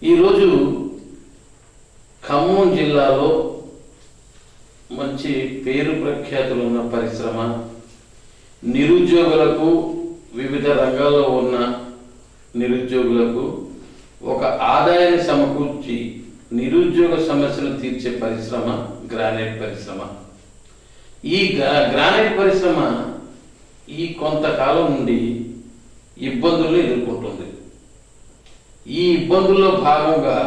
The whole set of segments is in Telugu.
ఈరోజు ఖమ్మం జిల్లాలో మంచి పేరు ప్రఖ్యాతులు ఉన్న పరిశ్రమ, నిరుద్యోగులకు వివిధ రంగాల్లో ఉన్న నిరుద్యోగులకు ఒక ఆదాయాన్ని సమకూర్చి నిరుద్యోగ సమస్యను తీర్చే పరిశ్రమ గ్రానైట్ పరిశ్రమ. ఈ గ్రానైట్ పరిశ్రమ ఈ కొంతకాలం నుండి ఇబ్బందులను ఎదుర్కొంటుంది. ఈ ఇబ్బందుల్లో భాగంగా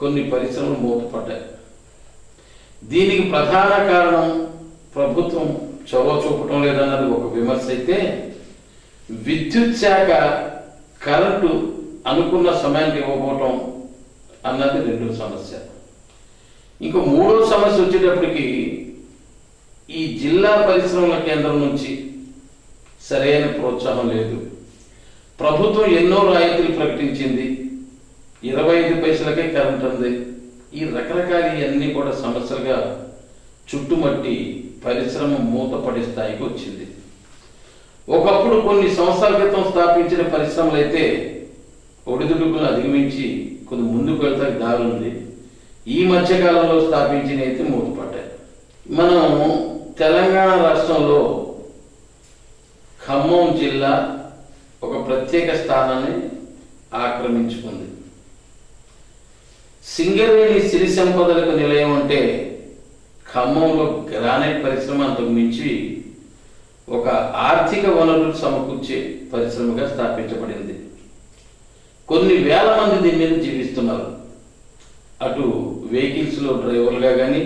కొన్ని పరిశ్రమలు మూతపడ్డాయి. దీనికి ప్రధాన కారణం ప్రభుత్వం చొరవ చూపటం లేదన్నది ఒక విమర్శ అయితే, విద్యుత్ శాఖ కరెంటు అనుకున్న సమయానికి ఇవ్వకపోవటం అన్నది రెండో సమస్య. ఇంకా మూడో సమస్య వచ్చేటప్పటికి ఈ జిల్లా పరిశ్రమల కేంద్రం నుంచి సరైన ప్రోత్సాహం లేదు. ప్రభుత్వం ఎన్నో రాయితీలు ప్రకటించింది, 25 పైసలకే కరెంట్ ఉంది. ఈ రకరకాల ఇవన్నీ కూడా సమస్యలుగా చుట్టుమట్టి పరిశ్రమ మూతపడే స్థాయికి వచ్చింది. ఒకప్పుడు కొన్ని సంవత్సరాల క్రితం స్థాపించిన పరిశ్రమలు అయితే ఒడిదుడుకులను అధిగమించి కొంచెం ముందుకు వెళ్తానికి దారి ఉంది. ఈ మధ్యకాలంలో స్థాపించిన అయితే మూతపడ్డాయి. మనం తెలంగాణ రాష్ట్రంలో ఖమ్మం జిల్లా ఒక ప్రత్యేక స్థానాన్ని ఆక్రమించుకుంది. సింగరేణి సిరి సంపదలకు నిలయం అంటే ఖమ్మంలో గ్రానైట్ పరిశ్రమ అంతకు మించి ఒక ఆర్థిక వనరులు సమకూర్చే పరిశ్రమగా స్థాపించబడింది. కొన్ని వేల మంది దీని మీద జీవిస్తున్నారు. అటు వెహికల్స్లో డ్రైవర్లుగా కానీ,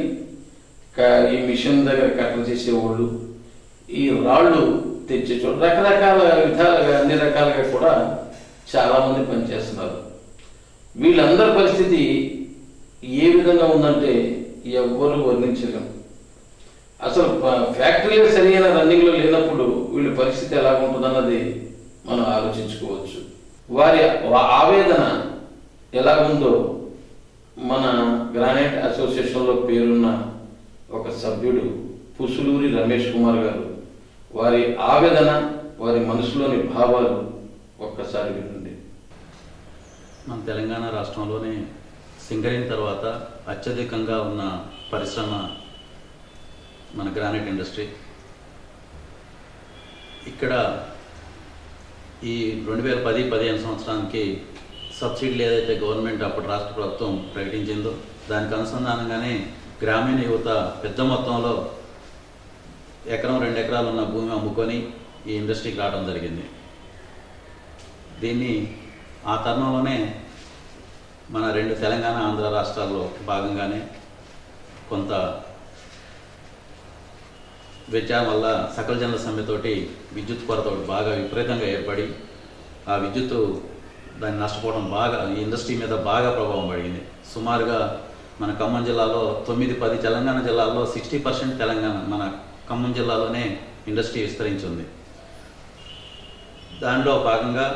ఈ మిషన్ దగ్గర కట్టలు చేసేవాళ్ళు, ఈ రాళ్ళు తెచ్చే చోటు, రకరకాల విధాలుగా అన్ని రకాలుగా కూడా చాలామంది పనిచేస్తున్నారు. వీళ్ళందరి పరిస్థితి ఏ విధంగా ఉందంటే ఎవ్వరూ వర్ణించలేము. అసలు ఫ్యాక్టరీలు సరైన రన్నింగ్లో లేనప్పుడు వీళ్ళ పరిస్థితి ఎలా ఉంటుందన్నది మనం ఆలోచించుకోవచ్చు. వారి ఆవేదన ఎలా ఉందో మన గ్రానైట్ అసోసియేషన్లో పేరున్న ఒక సభ్యుడు పుసులూరి రమేష్ కుమార్ గారు వారి ఆవేదన, వారి మనసులోని భావాలు ఒక్కసారి వినండి. మన తెలంగాణ రాష్ట్రంలోనే సింగరేణి తర్వాత అత్యధికంగా ఉన్న పరిశ్రమ మన గ్రానైట్ ఇండస్ట్రీ. ఇక్కడ ఈ 2010-15 సంవత్సరానికి సబ్సిడీలు ఏదైతే గవర్నమెంట్ అప్పుడు రాష్ట్ర ప్రభుత్వం ప్రకటించిందో దానికి అనుసంధానంగానే గ్రామీణ యువత పెద్ద మొత్తంలో 1-2 ఎకరాలు ఉన్న భూమి అమ్ముకొని ఈ ఇండస్ట్రీకి రావడం జరిగింది. దీన్ని ఆ తరుణంలోనే మన 2 తెలంగాణ ఆంధ్ర రాష్ట్రాల్లో భాగంగానే కొంత వ్యత్యాసం వల్ల సకల జనుల సమ్మెతోటి విద్యుత్ కొరత బాగా విపరీతంగా ఏర్పడి ఆ విద్యుత్తు దాన్ని నష్టపోవడం బాగా ఈ ఇండస్ట్రీ మీద బాగా ప్రభావం పడింది. సుమారుగా మన ఖమ్మం జిల్లాలో 9-10 తెలంగాణ జిల్లాల్లో 60% తెలంగాణ మన ఖమ్మం జిల్లాలోనే ఇండస్ట్రీ విస్తరించింది. దానిలో భాగంగా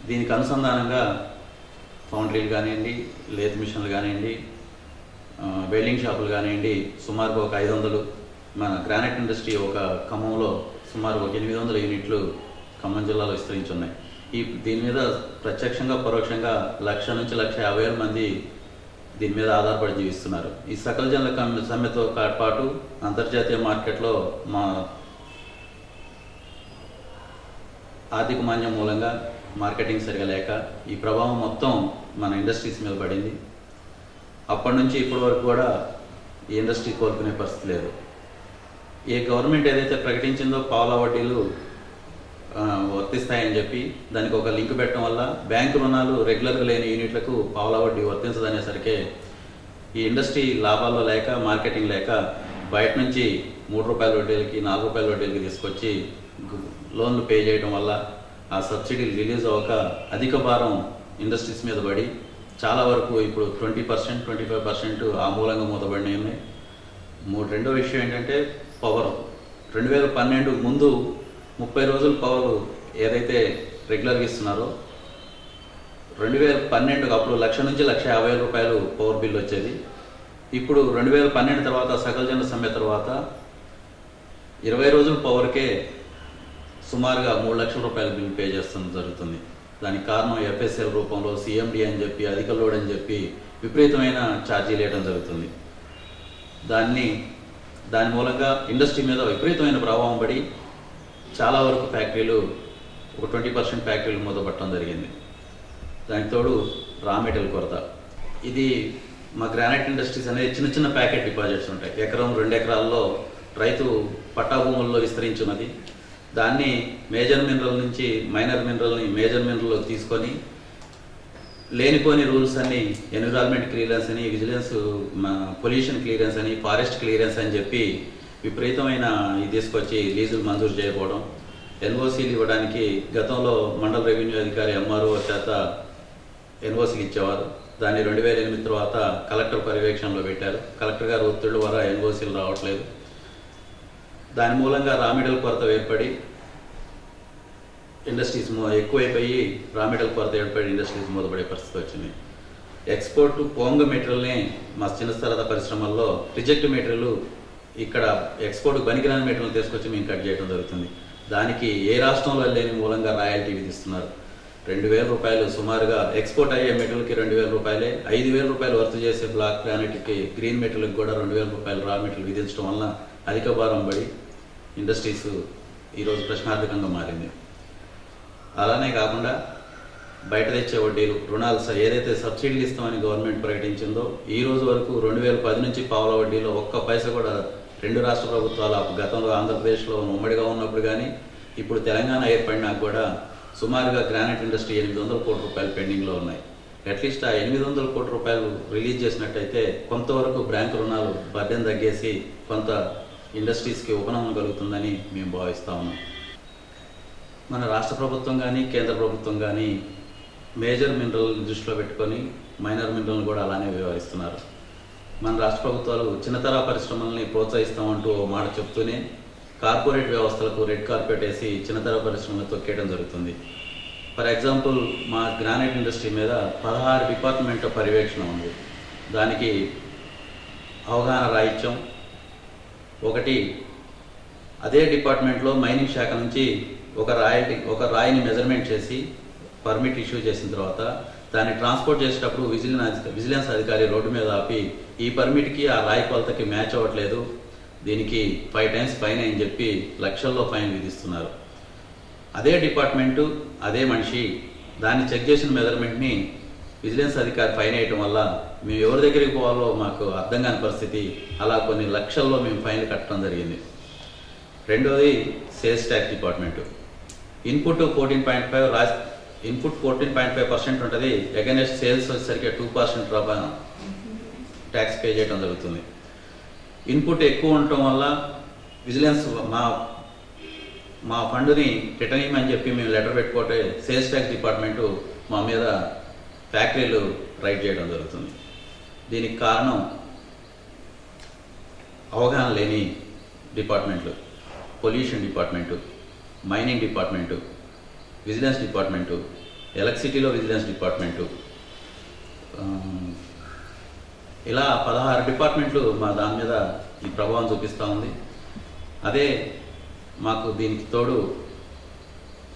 దీనికి అనుసంధానంగా ఫౌండరీలు కానివ్వండి, లేత్ మిషన్లు కానివ్వండి, వెల్డింగ్ షాపులు కానివ్వండి, సుమారుగా ఒక 500 మన గ్రానైట్ ఇండస్ట్రీ ఒక ఖమ్మంలో సుమారు 800 యూనిట్లు ఖమ్మం జిల్లాలో విస్తరించి ఉన్నాయి. దీని మీద ప్రత్యక్షంగా పరోక్షంగా 1,00,000 నుంచి 1,50,000 మంది దీని మీద ఆధారపడి జీవిస్తున్నారు. ఈ సకల జనుల సమ్మెతో పాటు అంతర్జాతీయ మార్కెట్లో మా ఆర్థిక మాంద్యం మూలంగా మార్కెటింగ్ సరిగా లేక ఈ ప్రభావం మొత్తం మన ఇండస్ట్రీస్ మీద పడింది. అప్పటి నుంచి ఇప్పటి వరకు కూడా ఈ ఇండస్ట్రీ కోలుకునే పరిస్థితి లేదు. ఏ గవర్నమెంట్ ఏదైతే ప్రకటించిందో పావలా వడ్డీలు వర్తిస్తాయని చెప్పి దానికి ఒక లింక్ పెట్టడం వల్ల బ్యాంకు రుణాలు రెగ్యులర్గా లేని యూనిట్లకు పావలా వడ్డీ వర్తించదనేసరికి ఈ ఇండస్ట్రీ లాభాల్లో లేక, మార్కెటింగ్ లేక బయట నుంచి ₹3 వడ్డీలకి, ₹4 వడ్డీలకి తీసుకొచ్చి లోన్లు పే చేయడం వల్ల ఆ సబ్సిడీలు రిలీజ్ అవ్వక అధిక భారం ఇండస్ట్రీస్ మీద పడి చాలా వరకు ఇప్పుడు 20%, 25% ఆ మూలంగా మూతబడినవి ఉన్నాయి. రెండో విషయం ఏంటంటే పవర్. 2012 ముందు 30 రోజులు పవర్ ఏదైతే రెగ్యులర్గా ఇస్తున్నారో 2012 అప్పుడు 1,00,000 నుంచి 1,50,000 రూపాయలు పవర్ బిల్ వచ్చేది. ఇప్పుడు 2012 తర్వాత సకల జనుల సమ్మె తర్వాత 20 రోజుల పవర్కే సుమారుగా 3 లక్షల రూపాయల బిల్ పే చేస్తుంది జరుగుతుంది. దానికి కారణం ఎఫ్ఎస్ఎల్ రూపంలో సిఎండి అని చెప్పి అధిక లోడ్ అని చెప్పి విపరీతమైన ఛార్జీలు వేయడం జరుగుతుంది. దాని మూలంగా ఇండస్ట్రీ మీద విపరీతమైన ప్రభావం పడి చాలా వరకు ఫ్యాక్టరీలు ఒక 20% ఫ్యాక్టరీలు మూతపట్టడం జరిగింది. దానికి తోడు రా మెటీరియల్ కొరత. ఇది మా గ్రానైట్ ఇండస్ట్రీస్ అనేది చిన్న చిన్న ప్యాకెట్ డిపాజిట్స్ ఉంటాయి. ఎకరం 2 ఎకరాల్లో రైతు పట్టా భూముల్లో విస్తరించున్నది. దాన్ని మేజర్ మినరల్ నుంచి మైనర్ మినరల్ని మేజర్ మినరల్లోకి తీసుకొని లేనిపోని రూల్స్ అన్ని ఎన్విరాన్మెంట్ క్లియరెన్స్ అని, విజిలెన్స్, పొల్యూషన్ క్లియరెన్స్ అని, ఫారెస్ట్ క్లియరెన్స్ అని చెప్పి విపరీతమైన ఇది తీసుకొచ్చి లీజులు మంజూరు చేయకపోవడం, ఎన్ఓసీలు ఇవ్వడానికి గతంలో మండల రెవెన్యూ అధికారి ఎంఆర్ఓ చేత ఎన్ఓసీలు ఇచ్చేవారు. దాన్ని 2008 తర్వాత కలెక్టర్ పర్యవేక్షణలో పెట్టారు. కలెక్టర్ గారు ఒత్తిళ్ల ద్వారా ఎన్ఓసీలు రావట్లేదు. దాని మూలంగా రా మెటీరియల్ కొరత ఏర్పడి ఇండస్ట్రీస్ ఎక్కువైపోయి రా మెటీరియల్ కొరత ఏర్పడి ఇండస్ట్రీస్ మూతపడే పరిస్థితి వచ్చింది. ఎక్స్పోర్ట్ పోంగ మెటీరియల్ని మా చిన్న స్థల పరిశ్రమల్లో రిజెక్ట్ మెటీరియల్ ఇక్కడ ఎక్స్పోర్ట్ పనికిరాని మెటీరియల్ తీసుకొచ్చి మేము కట్ చేయడం జరుగుతుంది. దానికి ఏ రాష్ట్రంలో లేని మూలంగా రాయల్టీ విధిస్తున్నారు. 2,000 రూపాయలు సుమారుగా ఎక్స్పోర్ట్ అయ్యే మెటీరియల్కి 2,000 రూపాయలే, 5,000 రూపాయలు వర్త్ చేసే బ్లాక్ గ్రానైట్కి గ్రీన్ మెటీరియల్కి కూడా 2,000 రూపాయలు రా మెటీరియల్ విధించడం వలన అధిక భారం పడి ఇండస్ట్రీస్ ఈరోజు ప్రశ్నార్థకంగా మారింది. అలానే కాకుండా బయట తెచ్చే వడ్డీలు, రుణాలు ఏదైతే సబ్సిడీలు ఇస్తామని గవర్నమెంట్ ప్రకటించిందో ఈ రోజు వరకు 2010 నుంచి పావుల వడ్డీలో ఒక్క పైసా కూడా 2 రాష్ట్ర ప్రభుత్వాలు గతంలో ఆంధ్రప్రదేశ్లో ఉమ్మడిగా ఉన్నప్పుడు కానీ ఇప్పుడు తెలంగాణ ఏర్పడినాక కూడా సుమారుగా గ్రానైట్ ఇండస్ట్రీ 800 కోట్ల రూపాయలు పెండింగ్లో ఉన్నాయి. అట్లీస్ట్ ఆ 800 కోట్ల రూపాయలు రిలీజ్ చేసినట్టయితే కొంతవరకు బ్యాంకు రుణాలు బర్డెన్ తగ్గేసి కొంత ఇండస్ట్రీస్కి ఉపశమనం కలుగుతుందని మేము భావిస్తా ఉన్నాం. మన రాష్ట్ర ప్రభుత్వం కానీ కేంద్ర ప్రభుత్వం కానీ మేజర్ మినరల్ దృష్టిలో పెట్టుకొని మైనర్ మినరల్ని కూడా అలానే వ్యవహరిస్తున్నారు. మన రాష్ట్ర ప్రభుత్వాలు చిన్నతర పరిశ్రమల్ని ప్రోత్సహిస్తామంటూ ఓ మాట చెప్తూనే కార్పొరేట్ వ్యవస్థలకు రెడ్ కార్పెట్ వేసి చిన్నతర పరిశ్రమలు తొక్కేయడం జరుగుతుంది. ఫర్ ఎగ్జాంపుల్ మా గ్రానైట్ ఇండస్ట్రీ మీద 16 డిపార్ట్మెంట్ల పర్యవేక్షణ ఉంది. దానికి అవగాహన రాయిత్యం ఒకటి. అదే డిపార్ట్మెంట్లో మైనింగ్ శాఖ నుంచి ఒక రాయిని మెజర్మెంట్ చేసి పర్మిట్ ఇష్యూ చేసిన తర్వాత దాన్ని ట్రాన్స్పోర్ట్ చేసేటప్పుడు విజిలెన్స్ అధికారి రోడ్డు మీద ఆపి ఈ పర్మిట్కి ఆ రాయి కొలతకి మ్యాచ్ అవ్వట్లేదు, దీనికి 5 టైమ్స్ ఫైన్ అని చెప్పి లక్షల్లో ఫైన్ విధిస్తున్నారు. అదే డిపార్ట్మెంటు అదే మనిషి దాన్ని చెక్ చేసిన మెజర్మెంట్ని విజిలెన్స్ అధికారి ఫైన్ వేయటం వల్ల మేము ఎవరి దగ్గరికి పోవాలో మాకు అర్థం కాని పరిస్థితి. అలా కొన్ని లక్షల్లో మేము ఫైన్లు కట్టడం జరిగింది. రెండోది సేల్స్ ట్యాక్స్ డిపార్ట్మెంటు. ఇన్పుట్ 14.5% ఉంటుంది. అగైనెస్ట్ సేల్స్ వచ్చేసరికి 2% ట్యాక్స్ పే చేయడం జరుగుతుంది. ఇన్పుట్ ఎక్కువ ఉండటం వల్ల విజిలెన్స్ మా ఫండ్ని రిటర్న్ ఇవ్వమని చెప్పి మేము లెటర్ పెట్టుకుంటే సేల్స్ ట్యాక్స్ డిపార్ట్మెంటు మా మీద ఫ్యాక్టరీలు రైడ్ చేయడం జరుగుతుంది. దీనికి కారణం అవగాహన లేని డిపార్ట్మెంట్లు, pollution department, mining department, vigilance department, ఎలక్ట్రిసిటీలో విజిలెన్స్ డిపార్ట్మెంటు, ఇలా 16 డిపార్ట్మెంట్లు మా దాని మీద ఈ ప్రభావం చూపిస్తూ ఉంది. అదే మాకు దీనికి తోడు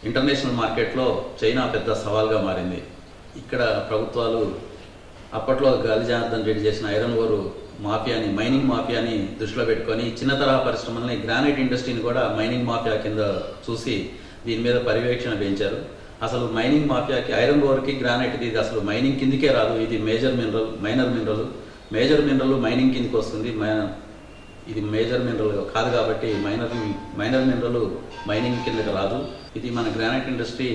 ఇంటర్నేషనల్ మార్కెట్లో చైనా పెద్ద సవాల్గా మారింది. ఇక్కడ ప్రభుత్వాలు అప్పట్లో గాలి జనార్దన్ రెడ్డి చేసిన ఐరన్ ఓర్ మాఫియాని, మైనింగ్ మాఫియాని దృష్టిలో పెట్టుకొని చిన్న తరహా పరిశ్రమల్ని, గ్రానైట్ ఇండస్ట్రీని కూడా మైనింగ్ మాఫియా కింద చూసి దీని మీద పర్యవేక్షణ పెంచారు. అసలు మైనింగ్ మాఫియాకి ఐరన్ ఓర్కి గ్రానైట్కి ఇది అసలు మైనింగ్ కిందికే రాదు. ఇది major mineral, minor mineral. Major mineral mining కిందికి వస్తుంది, ఇది మేజర్ మినరల్ కాదు కాబట్టి మైనర్ మినరల్ మైనింగ్ కిందకి రాదు. ఇది మన గ్రానైట్ ఇండస్ట్రీ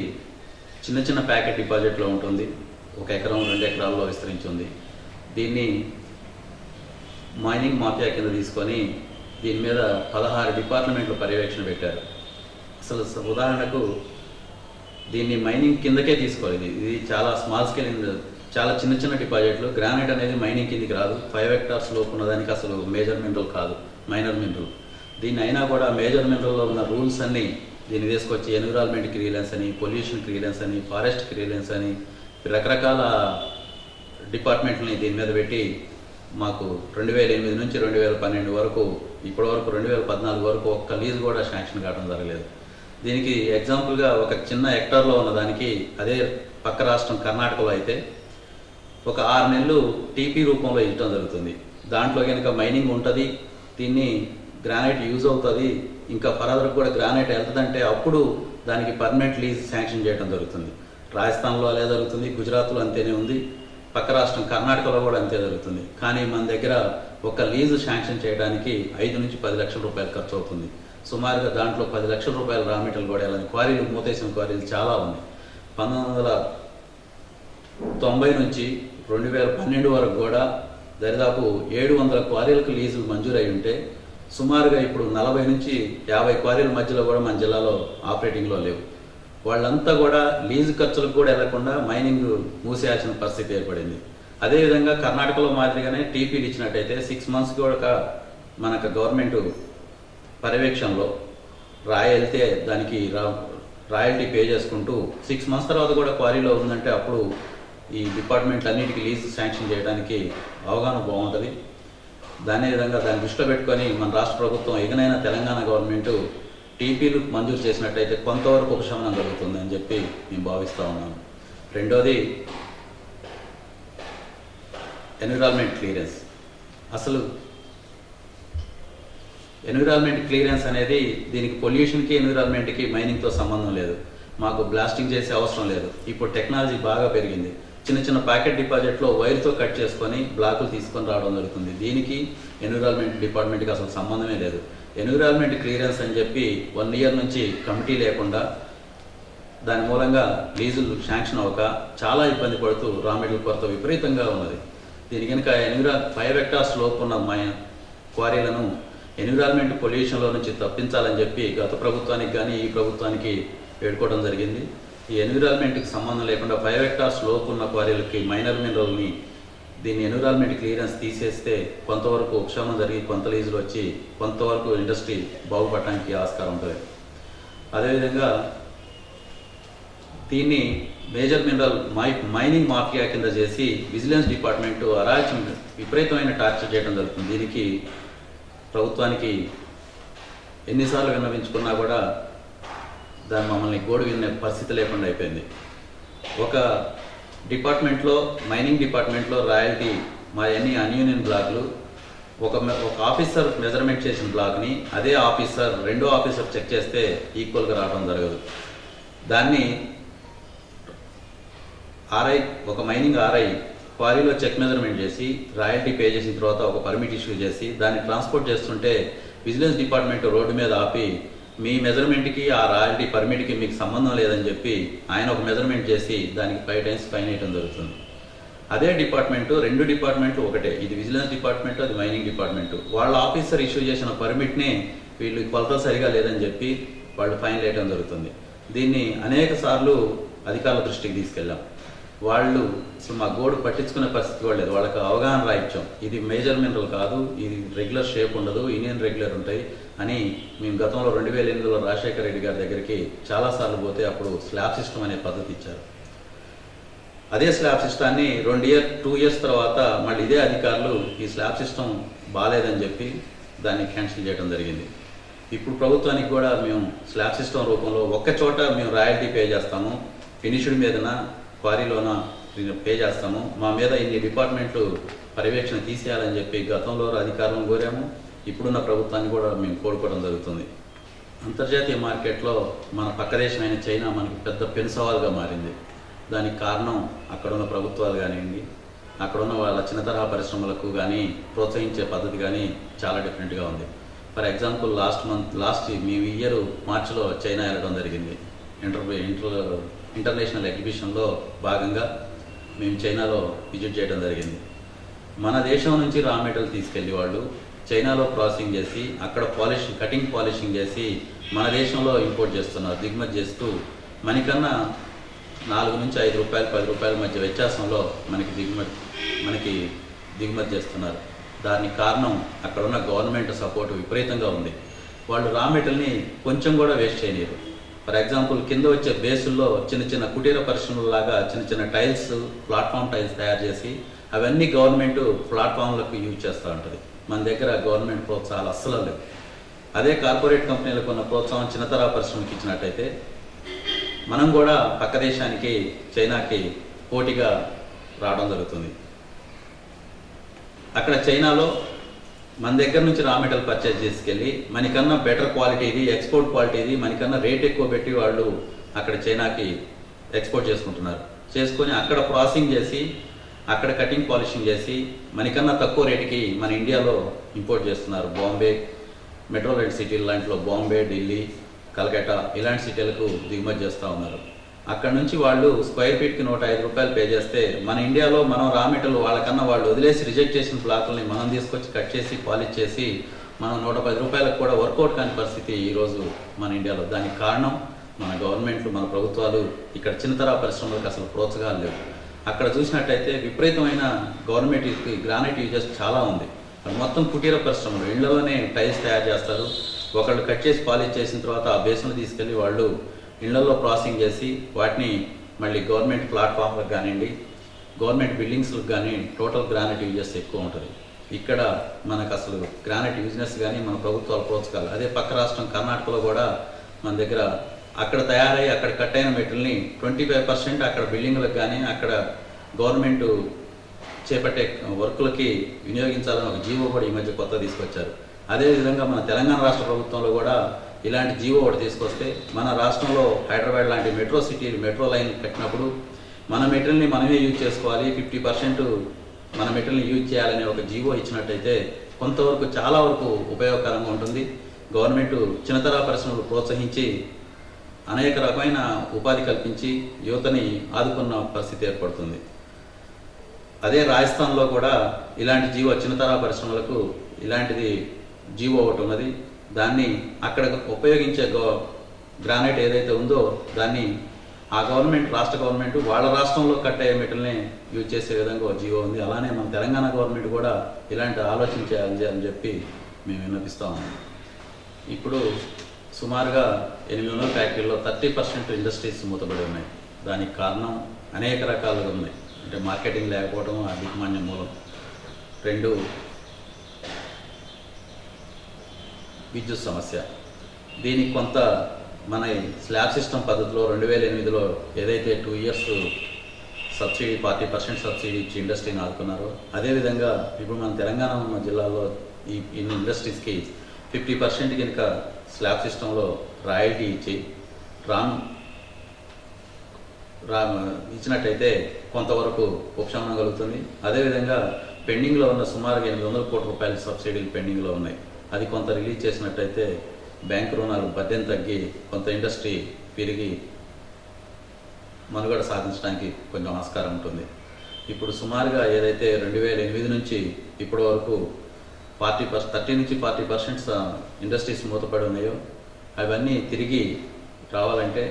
చిన్న చిన్న ప్యాకెట్ డిపాజిట్లో ఉంటుంది. 1 ఎకరం 2 ఎకరాల్లో విస్తరించి ఉంది. దీన్ని మైనింగ్ మాఫియా కింద తీసుకొని దీని మీద 16 డిపార్ట్మెంట్లు పర్యవేక్షణ పెట్టారు. అసలు ఉదాహరణకు దీన్ని మైనింగ్ కిందకే తీసుకోలేదు. ఇది చాలా స్మాల్ స్కేల్, చాలా చిన్న చిన్న డిపాజిట్లు. గ్రానైట్ అనేది మైనింగ్ కిందికి రాదు. 5 హెక్టార్స్ లోపు ఉన్నదానికి అసలు మేజర్ మినరల్ కాదు, మైనర్ మినరల్. దీన్ని అయినా కూడా మేజర్ మినరల్లో ఉన్న రూల్స్ అన్నీ దీన్ని తీసుకొచ్చి ఎన్విరాన్మెంట్ క్లియరెన్స్ అని, పొల్యూషన్ క్లియరెన్స్ అని, ఫారెస్ట్ క్లియరెన్స్ అని రకరకాల డిపార్ట్మెంట్ని దీని మీద పెట్టి మాకు 2008 నుంచి 2012 వరకు, ఇప్పటి వరకు 2014 వరకు ఒక్క లీజ్ కూడా శాంక్షన్ కావడం జరగలేదు. దీనికి ఎగ్జాంపుల్గా ఒక చిన్న హెక్టార్లో ఉన్న దానికి అదే పక్క రాష్ట్రం కర్ణాటకలో అయితే ఒక 6 నెలలు టీపీ రూపంలో ఇవ్వడం జరుగుతుంది. దాంట్లో కనుక మైనింగ్ ఉంటుంది, దీన్ని గ్రానైట్ యూజ్ అవుతుంది, ఇంకా ఫర్దర్ కూడా గ్రానైట్ వెళ్తుందంటే అప్పుడు దానికి పర్మనెంట్ లీజ్ శాంక్షన్ చేయడం జరుగుతుంది. రాజస్థాన్లో అదే జరుగుతుంది, గుజరాత్లో అంతేనే ఉంది, పక్క రాష్ట్రం కర్ణాటకలో కూడా అంతే జరుగుతుంది. కానీ మన దగ్గర ఒక లీజు శాంక్షన్ చేయడానికి 5 నుంచి 10 లక్షల రూపాయలు ఖర్చు అవుతుంది. సుమారుగా దాంట్లో 10 లక్షల రూపాయలు రా మెటీరియల్ కూడా వెళ్ళాలి. క్వారీలు మూతేసిన క్వారీలు చాలా ఉన్నాయి. 1990 నుంచి 2012 వరకు కూడా దరిదాపు 700 క్వారీలకు లీజులు మంజూరై ఉంటే సుమారుగా ఇప్పుడు 40 నుంచి 50 క్వారీల మధ్యలో కూడా మన జిల్లాలో ఆపరేటింగ్లో లేవు. వాళ్ళంతా కూడా లీజు ఖర్చులకు కూడా వెళ్లకుండా మైనింగ్ మూసేయాల్సిన పరిస్థితి ఏర్పడింది. అదేవిధంగా కర్ణాటకలో మాదిరిగానే టీపీలు ఇచ్చినట్టయితే 6 మంత్స్ కూడా మనకు గవర్నమెంట్ పర్యవేక్షణలో వెళ్తే దానికి రాయల్టీ పే చేసుకుంటూ 6 మంత్స్ తర్వాత కూడా క్వారీలో ఉందంటే అప్పుడు ఈ డిపార్ట్మెంట్ అన్నిటికీ లీజు శాంక్షన్ చేయడానికి అవగాహన బాగుంటుంది. దాని విధంగా దాన్ని దృష్టిలో పెట్టుకొని మన రాష్ట్ర ప్రభుత్వం ఎగనైనా తెలంగాణ గవర్నమెంట్ టీపీలు మంజూరు చేసినట్టయితే కొంతవరకు ఉపశమనం కలుగుతుంది అని చెప్పి నేను భావిస్తూ ఉన్నాను. రెండోది ఎన్విరాన్మెంట్ క్లియరెన్స్. అసలు ఎన్విరాన్మెంట్ క్లియరెన్స్ అనేది దీనికి పొల్యూషన్కి ఎన్విరాన్మెంట్కి మైనింగ్తో సంబంధం లేదు. మాకు బ్లాస్టింగ్ చేసే అవసరం లేదు. ఇప్పుడు టెక్నాలజీ బాగా పెరిగింది. చిన్న చిన్న ప్యాకెట్ డిపాజిట్లో వైర్తో కట్ చేసుకొని బ్లాకులు తీసుకొని రావడం జరుగుతుంది. దీనికి ఎన్విరాన్మెంట్ డిపార్ట్మెంట్కి అసలు సంబంధమే లేదు. ఎన్విరాన్మెంట్ క్లియరెన్స్ అని చెప్పి 1 ఇయర్ నుంచి కమిటీ లేకుండా దాని మూలంగా లీజులు శాంక్షన్ అవ్వక చాలా ఇబ్బంది పడుతూ రా మెటీరియల్ కొరత విపరీతంగా ఉన్నది. దీని కనుక 5 హెక్టార్స్ లోపు ఉన్న క్వారీలను ఎన్విరాన్మెంట్ పొల్యూషన్లో నుంచి తప్పించాలని చెప్పి గత ప్రభుత్వానికి కానీ ఈ ప్రభుత్వానికి వేడుకోవడం జరిగింది. ఈ ఎన్విరాన్మెంట్కి సంబంధం లేకుండా 5 హెక్టార్స్ లోపు ఉన్న క్వారీలకి మైనర్ మినరల్ని దీన్ని ఎన్విరాన్మెంట్ క్లియరెన్స్ తీసేస్తే కొంతవరకు ఉపశమనం జరిగి కొంత లీజులు వచ్చి కొంతవరకు ఇండస్ట్రీ బాగుపడటానికి ఆస్కారం ఉంటుంది. అదేవిధంగా దీన్ని మేజర్ మినరల్ మైనింగ్ మాఫియా కింద చేసి విజిలెన్స్ డిపార్ట్మెంట్ అరాచం విపరీతమైన టార్చర్ చేయడం జరుగుతుంది. దీనికి ప్రభుత్వానికి ఎన్నిసార్లు విన్నవించుకున్నా కూడా దాన్ని మమ్మల్ని గోడు వినే పరిస్థితి లేకుండా అయిపోయింది. ఒక డిపార్ట్మెంట్లో మైనింగ్ డిపార్ట్మెంట్లో రాయల్టీ మా అన్ని అన్యూనియన్ బ్లాక్లు ఒక ఆఫీసర్ మెజర్మెంట్ చేసిన బ్లాక్ని అదే ఆఫీసర్ రెండో ఆఫీసర్ చెక్ చేస్తే ఈక్వల్గా రావడం జరగదు. దాన్ని ఒక మైనింగ్ ఆర్ఐ క్వారీలో చెక్ మెజర్మెంట్ చేసి రాయల్టీ పే చేసిన తర్వాత ఒక పర్మిట్ ఇష్యూ చేసి దాన్ని ట్రాన్స్పోర్ట్ చేస్తుంటే విజిలెన్స్ డిపార్ట్మెంట్ రోడ్డు మీద ఆపి మీ మెజర్మెంట్కి ఆ రాయల్టీ పర్మిట్కి మీకు సంబంధం లేదని చెప్పి ఆయన ఒక మెజర్మెంట్ చేసి దానికి 5 times ఫైన్ వేయడం జరుగుతుంది. అదే డిపార్ట్మెంటు 2 డిపార్ట్మెంట్లు ఒకటే, ఇది విజిలెన్స్ డిపార్ట్మెంట్, అది మైనింగ్ డిపార్ట్మెంటు. వాళ్ళ ఆఫీసర్ ఇష్యూ చేసిన పర్మిట్ని వీళ్ళు కొలత సరిగా లేదని చెప్పి వాళ్ళు ఫైన్ వేయడం జరుగుతుంది. దీన్ని అనేక సార్లు అధికారుల దృష్టికి తీసుకెళ్ళాం. వాళ్ళు అసలు మా గోడు పట్టించుకునే పరిస్థితి కూడా లేదు. వాళ్ళకి అవగాహన రాయించాం, ఇది మేజర్ మినరల్ కాదు, ఇది రెగ్యులర్ షేప్ ఉండదు, యూనియన్ రెగ్యులర్ ఉంటాయి అని. మేము గతంలో 2008లో రాజశేఖర రెడ్డి గారి దగ్గరికి చాలాసార్లు పోతే అప్పుడు స్లాబ్ సిస్టమ్ అనే పద్ధతి ఇచ్చారు. అదే స్లాబ్ సిస్టాన్ని 2 years తర్వాత మళ్ళీ ఇదే అధికారులు ఈ స్లాబ్ సిస్టమ్ బాగాలేదని చెప్పి దాన్ని క్యాన్సిల్ చేయడం జరిగింది. ఇప్పుడు ప్రభుత్వానికి కూడా మేము స్లాబ్ సిస్టమ్ రూపంలో ఒక్క చోట మేము రాయల్టీ పే చేస్తాము, ఫినిష్డ్ మీదన క్వారీలోన పే చేస్తాము, మా మీద ఇన్ని డిపార్ట్మెంట్లు పర్యవేక్షణ తీసేయాలని చెప్పి గతంలో అధికారులను కోరాము. ఇప్పుడున్న ప్రభుత్వాన్ని కూడా మేము కోరుకోవడం జరుగుతుంది. అంతర్జాతీయ మార్కెట్లో మన పక్క దేశమైన చైనా మనకి పెద్ద పెను సవాల్గా మారింది. దానికి కారణం అక్కడున్న ప్రభుత్వాలు కానివ్వండి, అక్కడున్న వాళ్ళ చిన్న తరహా పరిశ్రమలకు కానీ ప్రోత్సహించే పద్ధతి కానీ చాలా డిఫరెంట్గా ఉంది. ఫర్ ఎగ్జాంపుల్ మేము ఈ ఇయర్ మార్చిలో చైనా వెళ్ళడం జరిగింది. ఇంటర్నేషనల్ ఎగ్జిబిషన్లో భాగంగా మేము చైనాలో విజిట్ చేయడం జరిగింది. మన దేశం నుంచి రా మెటీరియల్ తీసుకెళ్ళి వాళ్ళు చైనాలో ప్రాసెసింగ్ చేసి అక్కడ కటింగ్ పాలిషింగ్ చేసి మన దేశంలో ఇంపోర్ట్ చేస్తున్నారు, దిగుమతి చేస్తూ మనకన్నా 4 నుంచి 5 రూపాయలు 10 రూపాయల మధ్య వ్యత్యాసంలో మనకి దిగుమతి చేస్తున్నారు. దానికి కారణం అక్కడున్న గవర్నమెంట్ సపోర్ట్ విపరీతంగా ఉంది. వాళ్ళు రా మెటీరియల్ని కొంచెం కూడా వేస్ట్ చేయలేరు. ఫర్ ఎగ్జాంపుల్ కింద వచ్చే బేసుల్లో చిన్న చిన్న కుటీర పరిశ్రమలాగా చిన్న చిన్న టైల్స్, ప్లాట్ఫామ్ టైల్స్ తయారు చేసి అవన్నీ గవర్నమెంట్ ప్లాట్ఫామ్లకు యూజ్ చేస్తూ ఉంటుంది. మన దగ్గర గవర్నమెంట్ ప్రోత్సాహాలు అస్సలు లేవు. అదే కార్పొరేట్ కంపెనీలకు ఉన్న ప్రోత్సాహం చిన్నతర పరిశ్రమకి ఇచ్చినట్టయితే మనం కూడా పక్క దేశానికి చైనాకి పోటీగా రావడం జరుగుతుంది. అక్కడ చైనాలో మన దగ్గర నుంచి రా మెటీరియల్ పర్చేజ్ చేసుకెళ్ళి మనకన్నా బెటర్ క్వాలిటీది, ఎక్స్పోర్ట్ క్వాలిటీది, మనకన్నా రేట్ ఎక్కువ పెట్టి వాళ్ళు అక్కడ చైనాకి ఎక్స్పోర్ట్ చేసుకుంటున్నారు. చేసుకొని అక్కడ ప్రాసెసింగ్ చేసి అక్కడ కటింగ్ పాలిషింగ్ చేసి మనకన్నా తక్కువ రేటుకి మన ఇండియాలో ఇంపోర్ట్ చేస్తున్నారు. బాంబే, మెట్రోపాలిటన్ సిటీలు లాంటిలో బాంబే, ఢిల్లీ, కలకత్తా ఇలాంటి సిటీలకు దిగుమతి చేస్తూ ఉన్నారు. అక్కడ నుంచి వాళ్ళు స్క్వేర్ ఫీట్కి 105 రూపాయలు పే చేస్తే మన ఇండియాలో మనం రా మెటీరియల్ వాళ్ళకన్నా వాళ్ళు వదిలేసి రిజెక్ట్ చేసిన బ్లాకుల్ని మనం తీసుకొచ్చి కట్ చేసి పాలిష్ చేసి మనం 110 రూపాయలకు కూడా వర్కౌట్ కాని పరిస్థితి ఈరోజు మన ఇండియాలో. దానికి కారణం మన గవర్నమెంట్లు, మన ప్రభుత్వాలు ఇక్కడ చిన్నతర పరిశ్రమలకు అసలు ప్రోత్సాహాలు లేవు. అక్కడ చూసినట్టయితే విపరీతమైన గవర్నమెంట్ గ్రానైట్ యూజెస్ చాలా ఉంది. మొత్తం కుటీర పరిశ్రమలు ఇళ్లలోనే టైల్స్ తయారు చేస్తారు. ఒకళ్ళు కట్ చేసి పాలిష్ చేసిన తర్వాత ఆ బేస్ను తీసుకెళ్ళి వాళ్ళు ఇళ్లలో ప్రాసెసింగ్ చేసి వాటిని మళ్ళీ గవర్నమెంట్ ప్లాట్ఫామ్లకు కానివ్వండి, గవర్నమెంట్ బిల్డింగ్స్లకు కానీ టోటల్ గ్రానైట్ యూజెస్ ఎక్కువ ఉంటుంది. ఇక్కడ మనకు అసలు గ్రానైట్ యూజ్నెస్ కానీ మన ప్రభుత్వాలు ప్రోత్సాహాలు. అదే పక్క రాష్ట్రం కర్ణాటకలో కూడా మన దగ్గర అక్కడ తయారై అక్కడ కట్ అయిన మెటీరియల్ని 25% అక్కడ బిల్డింగ్లకు కానీ అక్కడ గవర్నమెంట్ చేపట్టే వర్కులకి వినియోగించాలని ఒక జీవో కూడా ఈ మధ్య కొత్త తీసుకొచ్చారు. అదేవిధంగా మన తెలంగాణ రాష్ట్ర ప్రభుత్వంలో కూడా ఇలాంటి జీవో ఒకటి తీసుకొస్తే మన రాష్ట్రంలో హైదరాబాద్ లాంటి మెట్రో సిటీలు, మెట్రో లైన్ కట్టినప్పుడు మన మెటీరియల్ని మనమే యూజ్ చేసుకోవాలి, 50% మన మెటీరియల్ని యూజ్ చేయాలనే ఒక జీవో ఇచ్చినట్టయితే కొంతవరకు చాలా వరకు ఉపయోగకరంగా ఉంటుంది. గవర్నమెంట్ చిన్నతర పరిశ్రమలు ప్రోత్సహించి అనేక రకమైన ఉపాధి కల్పించి యువతని ఆదుకున్న పరిస్థితి ఏర్పడుతుంది. అదే రాజస్థాన్లో కూడా ఇలాంటి జీవో చిన్నతర పరిశ్రమలకు ఇలాంటిది జీవో ఒకటి ఉన్నది. దాన్ని అక్కడ ఉపయోగించే గ్రానైట్ ఏదైతే ఉందో దాన్ని ఆ గవర్నమెంట్, రాష్ట్ర గవర్నమెంట్ వాళ్ళ రాష్ట్రంలో కట్ అయ్యే మెటీరియల్ని యూజ్ చేసే విధంగా ఒక జీవో ఉంది. అలానే మన తెలంగాణ గవర్నమెంట్ కూడా ఇలాంటి ఆలోచన చేయాలి అని చెప్పి మేము విన్నపిస్తా ఉన్నాం. ఇప్పుడు సుమారుగా 800 ఫ్యాక్టరీల్లో 30% ఇండస్ట్రీస్ మూతపడి ఉన్నాయి. దానికి కారణం అనేక రకాలుగా ఉన్నాయి. అంటే మార్కెటింగ్ లేకపోవడం, అధికమాన్య మూలం. 2 విద్యుత్ సమస్య. దీనికి కొంత మన స్లాబ్ సిస్టమ్ పద్ధతిలో 2008లో ఏదైతే 2 ఇయర్స్ సబ్సిడీ 40% సబ్సిడీ ఇచ్చి ఇండస్ట్రీని ఆదుకున్నారో అదేవిధంగా ఇప్పుడు మన తెలంగాణ ఉన్న జిల్లాలో ఈ ఇండస్ట్రీస్కి 50% కనుక స్లాబ్ సిస్టంలో రాయల్టీ ఇచ్చి ఇచ్చినట్టయితే కొంతవరకు ఉపశమనం కలుగుతుంది. అదేవిధంగా పెండింగ్లో ఉన్న సుమారుగా 800 కోట్ల రూపాయల సబ్సిడీలు పెండింగ్లో ఉన్నాయి. అది కొంత రిలీజ్ చేసినట్టయితే బ్యాంకు రుణాలు బడ్జెట్ తగ్గి కొంత ఇండస్ట్రీ పెరిగి మనుగడ సాధించడానికి కొంచెం ఆస్కారం ఉంటుంది. ఇప్పుడు సుమారుగా ఏదైతే 2008 నుంచి ఇప్పటి వరకు 30 నుంచి 40% ఇండస్ట్రీస్ మూతపడి ఉన్నాయో అవన్నీ తిరిగి రావాలంటే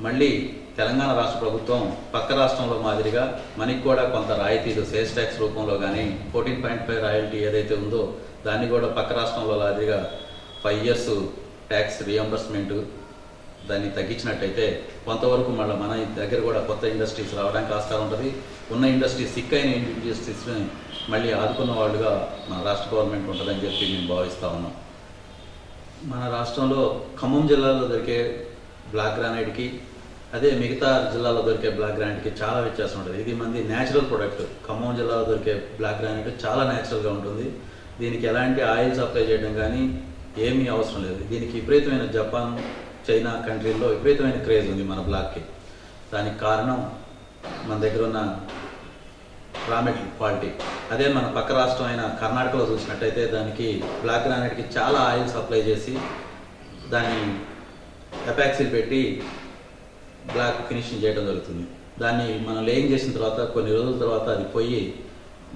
మళ్ళీ తెలంగాణ రాష్ట్ర ప్రభుత్వం పక్క రాష్ట్రంలో మాదిరిగా మనకి కూడా కొంత రాయితీలు సేల్స్ ట్యాక్స్ రూపంలో కానీ 14.5 రాయల్టీ ఏదైతే ఉందో దాన్ని కూడా పక్క రాష్ట్రంలో మాదిరిగా 5 ఇయర్స్ ట్యాక్స్ రియంబర్స్మెంట్ దాన్ని తగ్గించినట్టయితే కొంతవరకు మళ్ళీ మన దగ్గర కూడా కొత్త ఇండస్ట్రీస్ రావడానికి ఆస్కారం ఉంటుంది. ఉన్న ఇండస్ట్రీస్, సిక్ అయిన ఇండస్ట్రీస్ని మళ్ళీ ఆదుకున్న వాళ్ళుగా మన రాష్ట్ర గవర్నమెంట్ ఉంటుందని చెప్పి మేము భావిస్తూ ఉన్నాం. మన రాష్ట్రంలో ఖమ్మం జిల్లాలో దొరికే బ్లాక్ గ్రానైట్కి అదే మిగతా జిల్లాలో దొరికే బ్లాక్ గ్రానైట్కి చాలా వ్యత్యాసం ఉంటుంది. ఇది మంది న్యాచురల్ ప్రొడక్ట్. ఖమ్మం జిల్లాలో దొరికే బ్లాక్ గ్రానైట్ చాలా న్యాచురల్గా ఉంటుంది. దీనికి ఎలాంటి ఆయిల్ సప్లై చేయడం కానీ ఏమీ అవసరం లేదు. దీనికి విపరీతమైన జపాన్, చైనా కంట్రీల్లో విపరీతమైన క్రేజ్ ఉంది మన బ్లాక్కి. దానికి కారణం మన దగ్గర ఉన్న రా మెటీరియల్ క్వాలిటీ. అదే మన పక్క రాష్ట్రం అయిన కర్ణాటకలో చూసినట్టయితే దానికి బ్లాక్ గ్రానైట్కి చాలా ఆయిల్ సప్లై చేసి దాన్ని ఎపాక్సిల్ పెట్టి బ్లాక్ ఫినిషింగ్ చేయడం జరుగుతుంది. దాన్ని మనం లేయింగ్ చేసిన తర్వాత కొన్ని రోజుల తర్వాత అది పోయి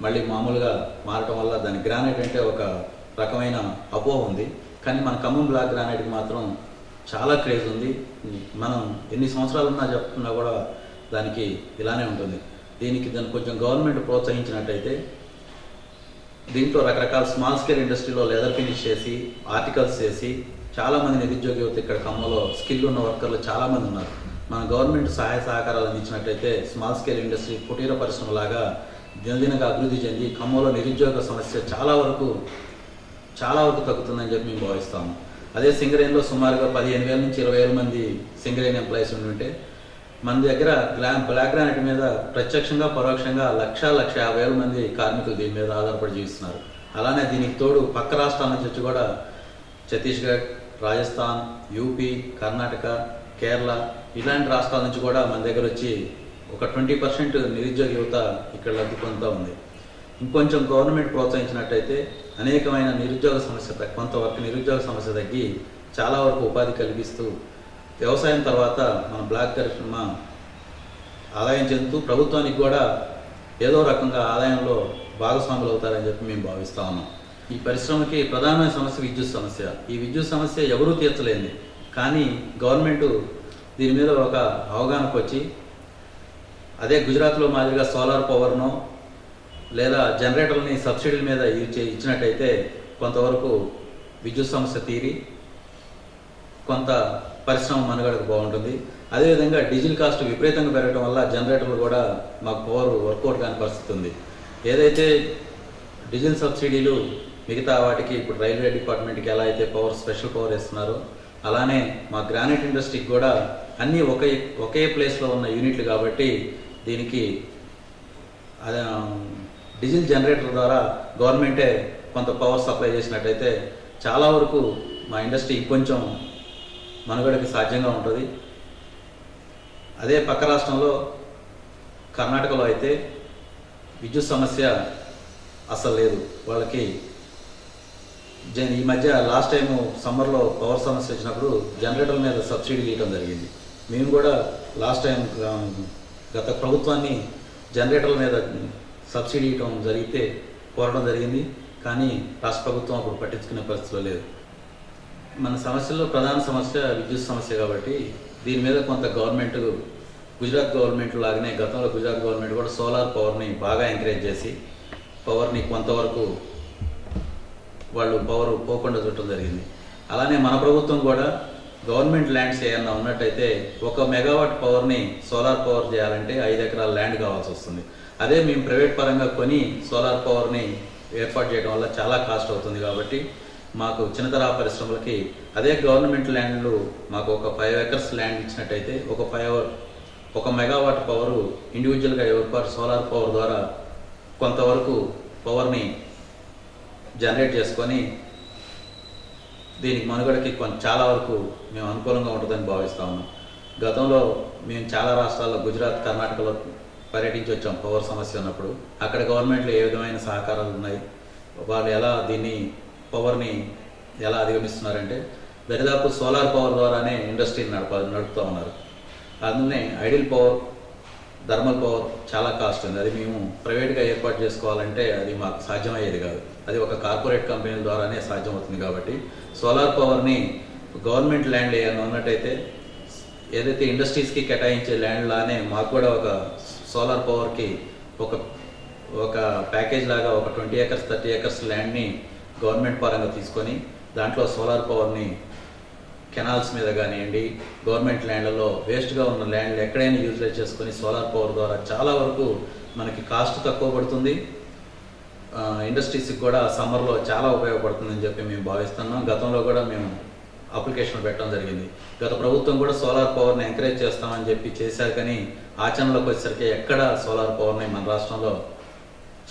మళ్ళీ మామూలుగా మారటం వల్ల దాని గ్రానైట్ అంటే ఒక రకమైన అపోహ ఉంది. కానీ మన ఖమ్మం బ్లాక్ గ్రానైట్కి మాత్రం చాలా క్రేజ్ ఉంది. మనం ఎన్ని సంవత్సరాలు ఉన్నా చెప్తున్నా కూడా దానికి ఇలానే ఉంటుంది. దాన్ని కొంచెం గవర్నమెంట్ ప్రోత్సహించినట్టయితే దీంట్లో రకరకాల స్మాల్ స్కేల్ ఇండస్ట్రీలో లెదర్ ఫినిష్ చేసి ఆర్టికల్స్ చేసి చాలామంది నిరుద్యోగ యువత ఇక్కడ ఖమ్మంలో స్కిల్ ఉన్న వర్కర్లు చాలామంది ఉన్నారు. మన గవర్నమెంట్ సహాయ సహకారాలు అందించినట్టయితే స్మాల్ స్కేల్ ఇండస్ట్రీ కుటీర పరిశ్రమలాగా దినదినగా అభివృద్ధి చెంది ఖమ్మంలో నిరుద్యోగ సమస్య చాలా వరకు చాలా వరకు తగ్గుతుందని చెప్పి మేము భావిస్తాము. అదే సింగరేణిలో సుమారుగా 15,000 నుంచి 20,000 మంది సింగరేణి ఎంప్లాయీస్ ఉంటే మన దగ్గర బ్లాక్ గ్రానైట్ మీద ప్రత్యక్షంగా పరోక్షంగా 1,50,000 మంది కార్మికులు దీని మీద ఆధారపడి జీవిస్తున్నారు. అలానే దీనికి తోడు పక్క రాష్ట్రాల నుంచి వచ్చి కూడా ఛత్తీస్గఢ్, రాజస్థాన్, యూపీ, కర్ణాటక, కేరళ ఇలాంటి రాష్ట్రాల నుంచి కూడా మన దగ్గర వచ్చి ఒక 20% నిరుద్యోగ యువత ఇక్కడ లబ్ధి పొందుతూ ఉంది. ఇంకొంచెం గవర్నమెంట్ ప్రోత్సహించినట్టయితే అనేకమైన నిరుద్యోగ సమస్య కొంతవరకు నిరుద్యోగ సమస్య తగ్గి చాలా వరకు ఉపాధి కల్పిస్తూ వ్యవసాయం తర్వాత మన బ్లాక్ పరిశ్రమ ఆదాయం చెందుతూ ప్రభుత్వానికి కూడా ఏదో రకంగా ఆదాయంలో భాగస్వాములు అవుతారని చెప్పి మేము భావిస్తా ఉన్నాం. ఈ పరిశ్రమకి ప్రధానమైన సమస్య విద్యుత్ సమస్య. ఈ విద్యుత్ సమస్య ఎవరూ తీర్చలేంది. కానీ గవర్నమెంట్ దీని మీద ఒక అవగాహనకు వచ్చి అదే గుజరాత్లో మాదిరిగా సోలార్ పవర్ను లేదా జనరేటర్ని సబ్సిడీల మీద ఇచ్చినట్టయితే కొంతవరకు విద్యుత్ సమస్య తీరి కొంత పరిశ్రమ మనుగడకు బాగుంటుంది. అదేవిధంగా డీజిల్ కాస్ట్ విపరీతంగా పెరగడం వల్ల జనరేటర్లు కూడా మాకు పవర్ వర్కౌట్ కాని పరిస్థితి ఉంది. ఏదైతే డీజిల్ సబ్సిడీలు మిగతా వాటికి ఇప్పుడు రైల్వే డిపార్ట్మెంట్కి ఎలా అయితే స్పెషల్ పవర్ ఇస్తున్నారో అలానే మా గ్రానైట్ ఇండస్ట్రీకి కూడా అన్నీ ఒకే ప్లేస్లో ఉన్న యూనిట్లు కాబట్టి దీనికి డీజిల్ జనరేటర్ ద్వారా గవర్నమెంటే కొంత పవర్ సప్లై చేసినట్టయితే చాలా వరకు మా ఇండస్ట్రీ కొంచెం మనుగడకి సాధ్యంగా ఉంటుంది. అదే పక్క రాష్ట్రంలో కర్ణాటకలో అయితే విద్యుత్ సమస్య అసలు లేదు. వాళ్ళకి ఈ మధ్య లాస్ట్ టైం సమ్మర్లో పవర్ సమస్య వచ్చినప్పుడు జనరేటర్ల మీద సబ్సిడీ ఇవ్వడం జరిగింది. మేము కూడా లాస్ట్ టైం గత ప్రభుత్వాన్ని జనరేటర్ల మీద సబ్సిడీ ఇవ్వడం జరిగితే కోరడం జరిగింది. కానీ రాష్ట్ర ప్రభుత్వం అప్పుడు పట్టించుకునే పరిస్థితిలో లేదు. మన సమస్యల్లో ప్రధాన సమస్య విద్యుత్ సమస్య కాబట్టి దీని మీద కొంత గవర్నమెంట్ గుజరాత్ గవర్నమెంట్ లాగానే గతంలో గుజరాత్ గవర్నమెంట్ కూడా సోలార్ పవర్ని బాగా ఎంకరేజ్ చేసి పవర్ని కొంతవరకు వాళ్ళు పవర్ పోకుండా చూడటం జరిగింది. అలానే మన ప్రభుత్వం కూడా గవర్నమెంట్ ల్యాండ్స్ ఏమన్నా ఉన్నట్టయితే 1 మెగావాట్ పవర్ని సోలార్ పవర్ చేయాలంటే 5 ఎకరాల ల్యాండ్ కావాల్సి వస్తుంది. అదే మేము ప్రైవేట్ పరంగా కొని సోలార్ పవర్ని ఏర్పాటు చేయడం వల్ల చాలా కాస్ట్ అవుతుంది. కాబట్టి మాకు చిన్నతరహా పరిశ్రమలకి అదే గవర్నమెంట్ ల్యాండ్లు మాకు ఒక 5 ఎకర్స్ ల్యాండ్ ఇచ్చినట్టయితే 1 మెగావాట్ పవరు ఇండివిజువల్గా ఎవరి సోలార్ పవర్ ద్వారా కొంతవరకు పవర్ని జనరేట్ చేసుకొని దీనికి మనుగడకి చాలా వరకు మేము అనుకూలంగా ఉంటుందని భావిస్తా ఉన్నాం. గతంలో మేము చాలా రాష్ట్రాల్లో గుజరాత్, కర్ణాటకలో పర్యటించి వచ్చాం పవర్ సమస్య ఉన్నప్పుడు. అక్కడ గవర్నమెంట్లో ఏ విధమైన సహకారాలు ఉన్నాయి, వాళ్ళు ఎలా దీన్ని పవర్ని ఎలా అధిగమిస్తున్నారంటే దరిదాపు సోలార్ పవర్ ద్వారానే ఇండస్ట్రీని నడుపుతూ ఉన్నారు. అందులోనే ఐడిల్ పవర్, థర్మల్ పవర్ చాలా కాస్ట్ ఉంది. అది మేము ప్రైవేట్గా ఏర్పాటు చేసుకోవాలంటే అది మాకు సాధ్యమయ్యేది కాదు. అది ఒక కార్పొరేట్ కంపెనీల ద్వారానే సాధ్యమవుతుంది. కాబట్టి సోలార్ పవర్ని గవర్నమెంట్ ల్యాండ్ ఏమైనా ఉన్నట్టయితే ఏదైతే ఇండస్ట్రీస్కి కేటాయించే ల్యాండ్ లానే మాకు కూడా ఒక సోలార్ పవర్కి ఒక ప్యాకేజ్ లాగా ఒక 20 ఎకర్స్ 30 ఎకర్స్ ల్యాండ్ని గవర్నమెంట్ పరంగా తీసుకొని దాంట్లో సోలార్ పవర్ని కెనాల్స్ మీద కానివ్వండి, గవర్నమెంట్ ల్యాండ్లలో వేస్ట్గా ఉన్న ల్యాండ్లు ఎక్కడైనా యూటిలైజ్ చేసుకొని సోలార్ పవర్ ద్వారా చాలా వరకు మనకి కాస్ట్ తక్కువ పడుతుంది. ఇండస్ట్రీస్కి కూడా సమ్మర్లో చాలా ఉపయోగపడుతుందని చెప్పి మేము భావిస్తున్నాం. గతంలో కూడా మేము అప్లికేషన్ పెట్టడం జరిగింది. గత ప్రభుత్వం కూడా సోలార్ పవర్ని ఎంకరేజ్ చేస్తామని చెప్పి చేశారు. కానీ ఆచరణలోకి వచ్చేసరికి ఎక్కడ సోలార్ పవర్ని మన రాష్ట్రంలో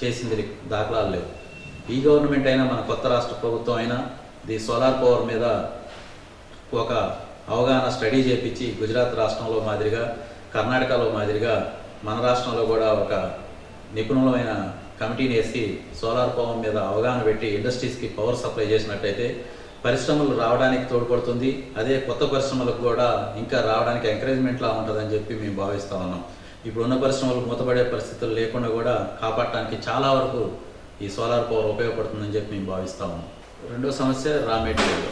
చేసింది దాఖలాలు లేవు. ఈ గవర్నమెంట్ అయినా మన కొత్త రాష్ట్ర ప్రభుత్వం అయినా ఈ సోలార్ పవర్ మీద ఒక అవగాహన స్టడీ చేపించి గుజరాత్ రాష్ట్రంలో మాదిరిగా, కర్ణాటకలో మాదిరిగా మన రాష్ట్రంలో కూడా ఒక నిపుణులమైన కమిటీని వేసి సోలార్ పవర్ మీద అవగాహన పెట్టి ఇండస్ట్రీస్కి పవర్ సప్లై చేసినట్టయితే పరిశ్రమలు రావడానికి తోడ్పడుతుంది. అదే కొత్త పరిశ్రమలకు కూడా ఇంకా రావడానికి ఎంకరేజ్మెంట్లా ఉంటుందని చెప్పి మేము భావిస్తూ ఉన్నాం. ఇప్పుడున్న పరిశ్రమలు మూతపడే పరిస్థితులు లేకుండా కూడా కాపాడటానికి చాలా వరకు ఈ సోలార్ పవర్ ఉపయోగపడుతుందని చెప్పి మేము భావిస్తూ ఉన్నాం. రెండో సమస్య రా మెటీరియల్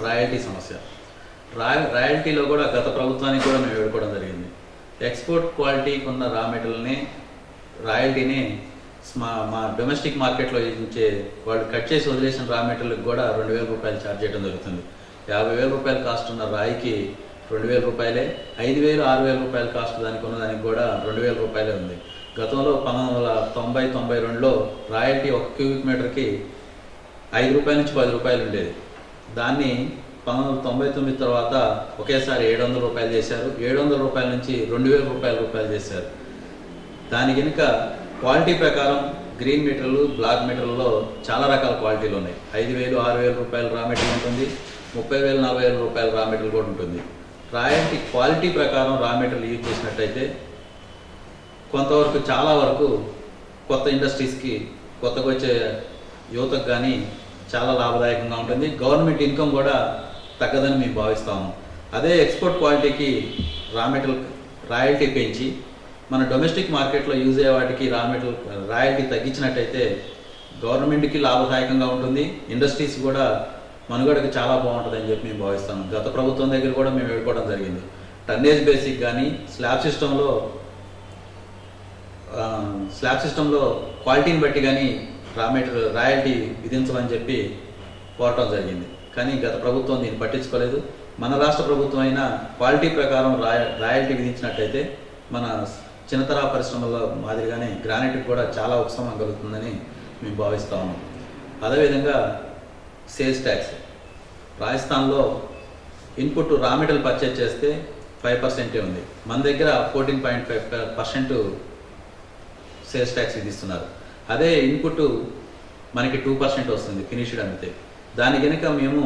రాయల్టీ సమస్య. రాయల్టీలో కూడా గత ప్రభుత్వానికి కూడా మేము వేడుకోవడం జరిగింది. ఎక్స్పోర్ట్ క్వాలిటీకి ఉన్న రా మెటీరియల్ని రాయల్టీని మా డొమెస్టిక్ మార్కెట్లో ఇచ్చే వాళ్ళు కట్ చేసి వదిలేసిన రా మెటీరియల్కి కూడా 2,000 రూపాయలు ఛార్జ్ చేయడం జరుగుతుంది. 50,000 రూపాయలు కాస్ట్ ఉన్న రాయికి 2,000 రూపాయలే, 5,000 6,000 రూపాయల కాస్ట్ దానికి ఉన్నదానికి కూడా 2,000 రూపాయలే ఉంది. గతంలో 1990-92లో రాయల్టీ 1 క్యూబిక్ మీటర్కి రూపాయల నుంచి 10 రూపాయలు ఉండేది. దాన్ని 1999 తర్వాత ఒకేసారి 700 రూపాయలు చేశారు. 700 రూపాయల నుంచి 2000 రూపాయలు చేశారు. దాని కనుక క్వాలిటీ ప్రకారం గ్రీన్ మెటీరియల్, బ్లాక్ మెటీరియల్లో చాలా రకాల క్వాలిటీలు ఉన్నాయి. 5,000, 6,000 రూపాయలు రా మెటీరియల్ ఉంటుంది. 30,000, 40,000 రూపాయలు రా మెటీరియల్ కూడా ఉంటుంది. రాయల్టీ క్వాలిటీ ప్రకారం రా మెటీరియల్ యూజ్ చేసినట్టయితే కొంతవరకు, చాలా వరకు కొత్త ఇండస్ట్రీస్కి, కొత్తగా వచ్చే యువతకు కానీ చాలా లాభదాయకంగా ఉంటుంది. గవర్నమెంట్ ఇన్కమ్ కూడా తగ్గదని మేము భావిస్తాము. అదే ఎక్స్పోర్ట్ క్వాలిటీకి రా మెటీరియల్ రాయల్టీ పెంచి మన డొమెస్టిక్ మార్కెట్లో యూజ్ అయ్యే వాటికి రా మెటీరియల్ రాయల్టీ తగ్గించినట్టయితే గవర్నమెంట్కి లాభదాయకంగా ఉంటుంది. ఇండస్ట్రీస్ కూడా మనుగడకి చాలా బాగుంటుంది అని చెప్పి మేము భావిస్తాము. గత ప్రభుత్వం దగ్గర కూడా మేము వెళ్ళుకోవడం జరిగింది. టన్నేజ్ బేసిక్ కానీ స్లాబ్ సిస్టంలో క్వాలిటీని బట్టి కానీ రా మెటీరియల్ రాయల్టీ విధించమని చెప్పి కోరటం జరిగింది. కానీ గత ప్రభుత్వం దీన్ని పట్టించుకోలేదు. మన రాష్ట్ర ప్రభుత్వం అయినా క్వాలిటీ ప్రకారం రాయల్టీ విధించినట్టయితే మన చిన్నతరా పరిశ్రమల మాదిరిగానే గ్రానైట్కి కూడా చాలా ఉపశమనం కలుగుతుందని మేము భావిస్తా ఉన్నాం. అదేవిధంగా సేల్స్ ట్యాక్స్, రాజస్థాన్లో ఇన్పుట్ రా మెటీరియల్ పర్చేజ్ చేస్తే 5% ఉంది. మన దగ్గర 14.5% సేల్స్ ట్యాక్స్ విధిస్తున్నారు. అదే ఇన్పుట్ మనకి 2% వస్తుంది ఫినిష్డ్ అమ్మితే. దాని కనుక మేము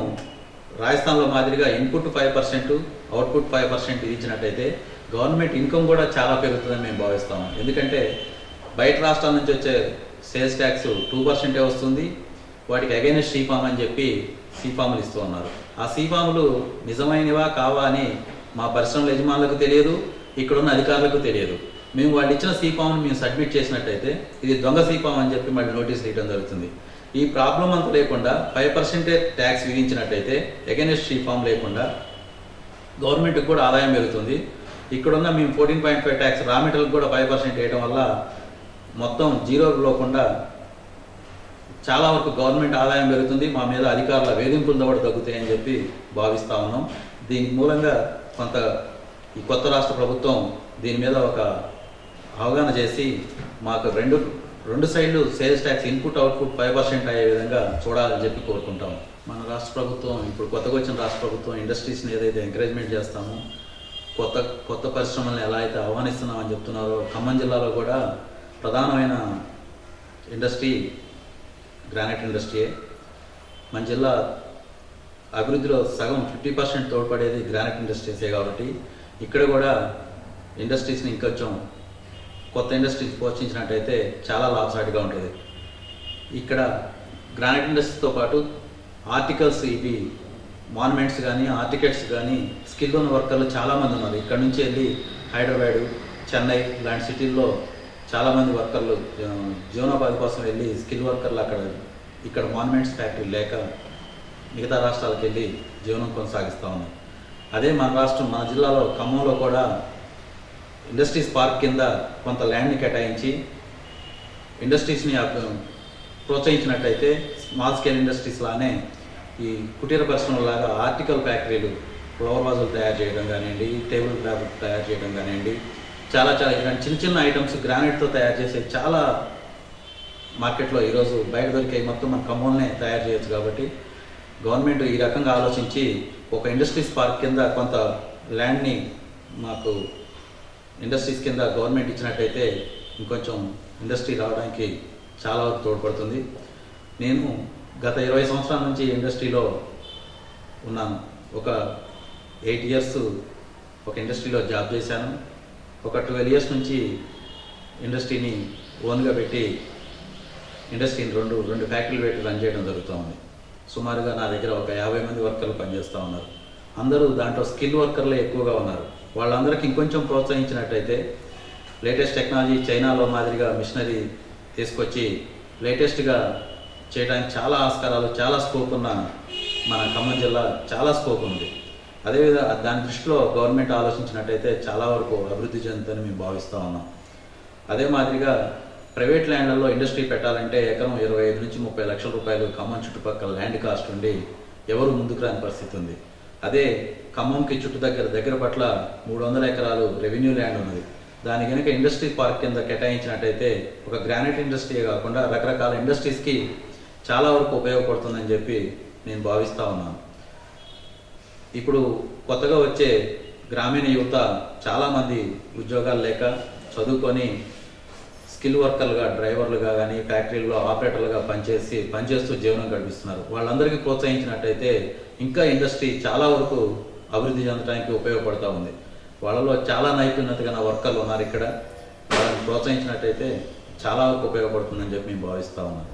రాజస్థాన్లో మాదిరిగా ఇన్పుట్ 5%, అవుట్పుట్ 5% విధించినట్టయితే గవర్నమెంట్ ఇన్కమ్ కూడా చాలా పెరుగుతుందని మేము భావిస్తాము. ఎందుకంటే బయట రాష్ట్రాల నుంచి వచ్చే సేల్స్ ట్యాక్స్ 2% వస్తుంది. వాటికి అగైనెస్ట్ సీఫామ్ అని చెప్పి సీఫాములు ఇస్తూ ఉన్నారు. ఆ సీఫాములు నిజమైనవా కావా అని మా పరిశ్రమల యజమానులకు తెలియదు, ఇక్కడున్న అధికారులకు తెలియదు. మేము వాళ్ళు ఇచ్చిన సీఫామ్ను మేము సబ్మిట్ చేసినట్టయితే ఇది దొంగ సీఫామ్ అని చెప్పి మళ్ళీ నోటీసులు ఇవ్వడం జరుగుతుంది. ఈ ప్రాబ్లం అంతా లేకుండా 5% ట్యాక్స్ విధించినట్టయితే అగైనెస్ట్ సీఫామ్ లేకుండా గవర్నమెంట్కి కూడా ఆదాయం పెరుగుతుంది. ఇక్కడున్న మేము 14.5 ట్యాక్స్ రా మెటీరియల్ కూడా 5% వేయడం వల్ల మొత్తం జీరో లేకుండా చాలా వరకు గవర్నమెంట్ ఆదాయం పెరుగుతుంది. మా మీద అధికారుల వేధింపులు కూడా తగ్గుతాయని చెప్పి భావిస్తూ ఉన్నాం. దీని మూలంగా కొంత ఈ కొత్త రాష్ట్ర ప్రభుత్వం దీని మీద ఒక అవగాహన చేసి మాకు రెండు సైడ్లు సేల్స్ ట్యాక్స్ ఇన్పుట్ అవుట్పుట్ 5% అయ్యే విధంగా చూడాలని చెప్పి కోరుకుంటాం. మన రాష్ట్ర ప్రభుత్వం, ఇప్పుడు కొత్తగా వచ్చిన రాష్ట్ర ప్రభుత్వం ఇండస్ట్రీస్ని ఏదైతే ఎంకరేజ్మెంట్ చేస్తామో, కొత్త పరిశ్రమలను ఎలా అయితే ఆహ్వానిస్తున్నామని చెప్తున్నారో, ఖమ్మం జిల్లాలో కూడా ప్రధానమైన ఇండస్ట్రీ గ్రానైట్ ఇండస్ట్రీయే. మన జిల్లా అభివృద్ధిలో సగం 50% తోడ్పడేది గ్రానైట్ ఇండస్ట్రీసే. కాబట్టి ఇక్కడ కూడా ఇండస్ట్రీస్ని ఇంకొంచెం కొత్త ఇండస్ట్రీస్ ప్రోత్సహించినట్టయితే చాలా లాభసాటిగా ఉంటుంది. ఇక్కడ గ్రానైట్ ఇండస్ట్రీతో పాటు ఆర్టికల్స్, ఇవి మాన్యుమెంట్స్ కానీ ఆర్టికెట్స్ కానీ స్కిల్ ఉన్న వర్కర్లు చాలామంది ఉన్నారు. ఇక్కడ నుంచి వెళ్ళి హైదరాబాదు, చెన్నై లాంటి సిటీల్లో చాలామంది వర్కర్లు జీవనోపాధి కోసం వెళ్ళి స్కిల్ వర్కర్లు ఇక్కడ మాన్యుమెంట్స్ ఫ్యాక్టరీ లేక మిగతా రాష్ట్రాలకు వెళ్ళి జీవనం కొనసాగిస్తూ ఉన్నాయి. అదే మన జిల్లాలో ఖమ్మంలో కూడా ఇండస్ట్రీస్ పార్క్ కింద కొంత ల్యాండ్ని కేటాయించి ఇండస్ట్రీస్ని ప్రోత్సహించినట్టయితే స్మాల్ స్కేల్ ఇండస్ట్రీస్ లానే ఈ కుటీర పరిశ్రమలాగా ఆర్టికల్ ఫ్యాక్టరీలు, ఫ్లవర్ వాజులు తయారు చేయడం కానివ్వండి, టేబుల్ క్లాత్ తయారు చేయడం కానివ్వండి, చాలా ఇలాంటి చిన్న ఐటమ్స్ గ్రానైట్తో తయారు చేసే చాలా మార్కెట్లో ఈరోజు బయట దొరికే మొత్తం మన ఖమ్మంలోనే తయారు చేయొచ్చు. కాబట్టి గవర్నమెంట్ ఈ రకంగా ఆలోచించి ఒక ఇండస్ట్రీస్ పార్క్ కింద కొంత ల్యాండ్ని మాకు ఇండస్ట్రీస్ కింద గవర్నమెంట్ ఇచ్చినట్టయితే ఇంకొంచెం ఇండస్ట్రీ రావడానికి చాలా వరకు తోడ్పడుతుంది. నేను గత 20 సంవత్సరాల నుంచి ఇండస్ట్రీలో ఉన్నాను. ఒక 8 ఇయర్స్ ఒక ఇండస్ట్రీలో జాబ్ చేశాను. ఒక 12 ఇయర్స్ నుంచి ఇండస్ట్రీని ఓన్గా పెట్టి ఇండస్ట్రీని రెండు ఫ్యాక్టరీలు పెట్టి రన్ చేయడం జరుగుతూ ఉంది. సుమారుగా నా దగ్గర ఒక 50 మంది వర్కర్లు పనిచేస్తూ ఉన్నారు. అందరూ దాంట్లో స్కిల్ వర్కర్లే ఎక్కువగా ఉన్నారు. వాళ్ళందరికీ ఇంకొంచెం ప్రోత్సహించినట్టయితే లేటెస్ట్ టెక్నాలజీ, చైనాలో మాదిరిగా మిషనరీ తీసుకొచ్చి లేటెస్ట్గా చేయడానికి చాలా ఆస్కారాలు, చాలా స్కోప్ ఉన్న మన ఖమ్మం జిల్లా చాలా స్కోప్ ఉంది. అదేవిధంగా దాని దృష్టిలో గవర్నమెంట్ ఆలోచించినట్టయితే చాలా వరకు అభివృద్ధి చెందుతుందని మేము భావిస్తూ ఉన్నాం. అదే మాదిరిగా ప్రైవేట్ ల్యాండ్లలో ఇండస్ట్రీ పెట్టాలంటే ఎకరం 25 నుంచి 30 లక్షల రూపాయలు ఖమ్మం చుట్టుపక్కల ల్యాండ్ కాస్ట్ ఉండి ఎవరు ముందుకు రాని పరిస్థితి ఉంది. అదే ఖమ్మంకి దగ్గర పట్ల 300 ఎకరాలు రెవెన్యూ ల్యాండ్ ఉన్నది. దాని కనుక ఇండస్ట్రీ పార్క్ కింద కేటాయించినట్టయితే ఒక గ్రానైట్ ఇండస్ట్రీ కాకుండా రకరకాల ఇండస్ట్రీస్కి చాలా వరకు ఉపయోగపడుతుందని చెప్పి నేను భావిస్తూ ఉన్నాను. ఇప్పుడు కొత్తగా వచ్చే గ్రామీణ యువత చాలామంది ఉద్యోగాలు లేక చదువుకొని స్కిల్ వర్కర్లుగా, డ్రైవర్లుగా కానీ ఫ్యాక్టరీల్లో ఆపరేటర్లుగా పనిచేస్తూ జీవనం గడిపిస్తున్నారు. వాళ్ళందరికీ ప్రోత్సహించినట్టయితే ఇంకా ఇండస్ట్రీ చాలా వరకు అభివృద్ధి చెందడానికి ఉపయోగపడుతూ ఉంది. వాళ్ళలో చాలా నైపుణ్యత గల వర్కర్లు ఉన్నారు ఇక్కడ. వాళ్ళని ప్రోత్సహించినట్టయితే చాలా వరకు ఉపయోగపడుతుందని చెప్పి మేము భావిస్తూ ఉన్నాం.